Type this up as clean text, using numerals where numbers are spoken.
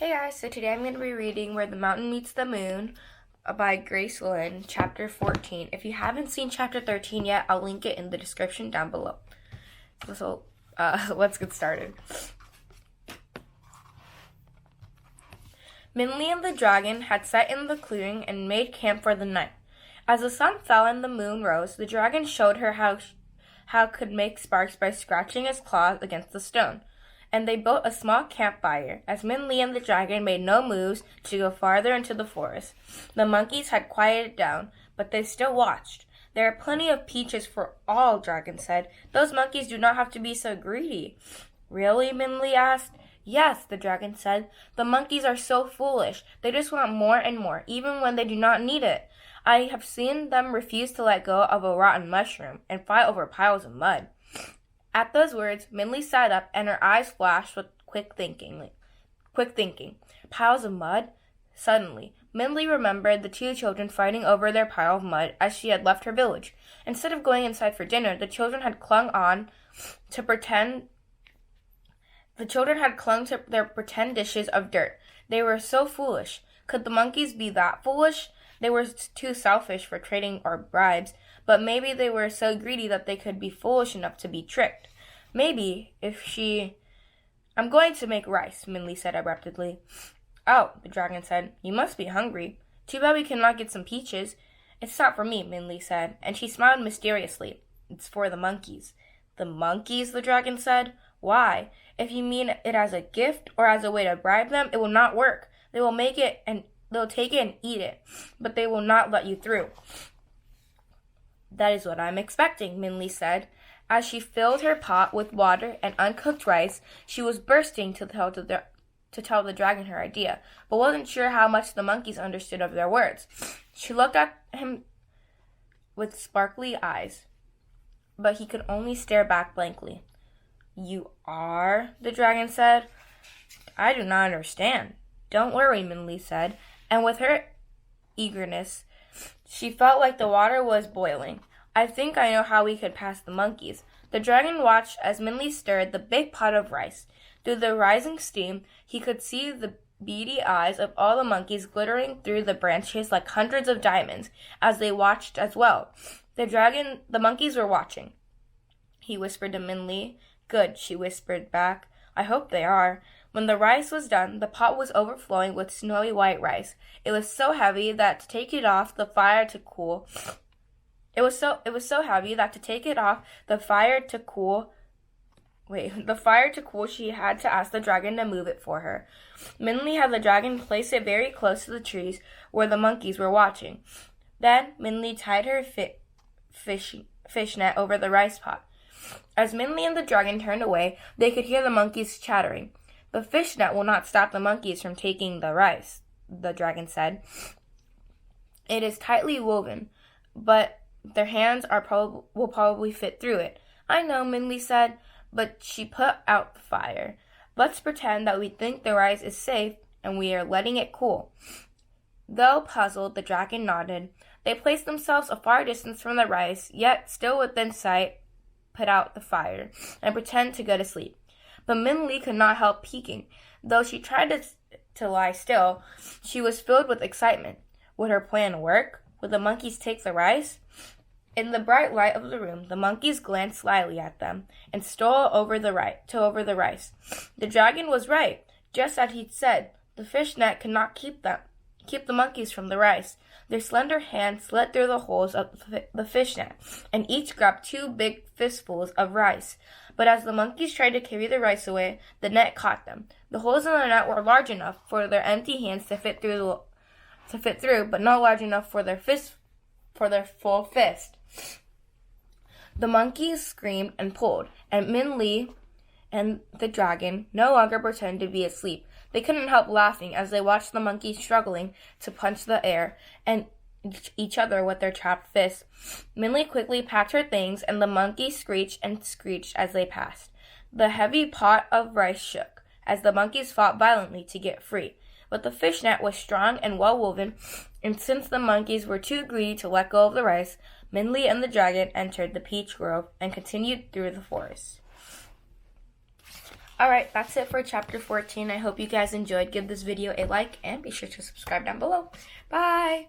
Hey guys, so today I'm going to be reading Where the Mountain Meets the Moon by Grace Lynn, chapter 14. If you haven't seen chapter 13 yet, I'll link it in the description down below. So, let's get started. Minli and the dragon had set in the clearing and made camp for the night. As the sun fell and the moon rose, the dragon showed her how could make sparks by scratching his claws against the stone. And they built a small campfire, as Minli and the dragon made no moves to go farther into the forest. The monkeys had quieted down, but they still watched. There are plenty of peaches for all, Dragon said. Those monkeys do not have to be so greedy. Really? Minli asked. Yes, the dragon said. The monkeys are so foolish. They just want more and more, even when they do not need it. I have seen them refuse to let go of a rotten mushroom and fight over piles of mud. At those words, Minli sat up and her eyes flashed with quick thinking. Piles of mud? Suddenly, Minli remembered the two children fighting over their pile of mud as she had left her village. Instead of going inside for dinner, the children had clung to their pretend dishes of dirt. They were so foolish. Could the monkeys be that foolish? They were too selfish for trading or bribes, but maybe they were so greedy that they could be foolish enough to be tricked. Maybe I'm going to make rice, Minli said abruptly. Oh, the dragon said, you must be hungry. Too bad we cannot get some peaches. It's not for me, Minli said, and she smiled mysteriously. It's for the monkeys. The monkeys, the dragon said. Why? If you mean it as a gift or as a way to bribe them, it will not work. They'll take it and eat it, but they will not let you through. That is what I'm expecting, Minli said. As she filled her pot with water and uncooked rice, she was bursting to tell the dragon her idea, but wasn't sure how much the monkeys understood of their words. She looked at him with sparkly eyes, but he could only stare back blankly. You are? The dragon said. I do not understand. Don't worry, Minli said, and with her eagerness, she felt like the water was boiling. I think I know how we could pass the monkeys. The dragon watched as Minli stirred the big pot of rice. Through the rising steam, he could see the beady eyes of all the monkeys glittering through the branches like hundreds of diamonds as they watched as well. The monkeys were watching. He whispered to Minli. Good, she whispered back. I hope they are. When the rice was done, the pot was overflowing with snowy white rice. It was so heavy that to take it off the fire to cool, she had to ask the dragon to move it for her. Minli had the dragon place it very close to the trees where the monkeys were watching. Then Minli tied her fish net over the rice pot. As Minli and the dragon turned away, they could hear the monkeys chattering. The fish net will not stop the monkeys from taking the rice, the dragon said. It is tightly woven, but their hands will probably fit through it. I know, Minli said, but she put out the fire. Let's pretend that we think the rice is safe and we are letting it cool. Though puzzled, the dragon nodded. They placed themselves a far distance from the rice, yet still within sight, put out the fire, and pretend to go to sleep. But Minli could not help peeking. Though she tried to lie still, she was filled with excitement. Would her plan work? Would the monkeys take the rice? In the bright light of the room, the monkeys glanced slyly at them and stole over the rice. The dragon was right. Just as he'd said, the fish net could not keep the monkeys from the rice. Their slender hands slid through the holes of the fish net, and each grabbed two big fistfuls of rice. But as the monkeys tried to carry the rice away, the net caught them. The holes in the net were large enough for their empty hands to fit through, but not large enough for their full fist. The monkeys screamed and pulled, and Minli and the dragon no longer pretended to be asleep. They couldn't help laughing as they watched the monkeys struggling to punch the air and each other with their trapped fists. Minli quickly packed her things, and the monkeys screeched and screeched as they passed. The heavy pot of rice shook as the monkeys fought violently to get free. But the fish net was strong and well woven, and since the monkeys were too greedy to let go of the rice, Minli and the dragon entered the peach grove and continued through the forest. Alright, that's it for chapter 14. I hope you guys enjoyed. Give this video a like and be sure to subscribe down below. Bye!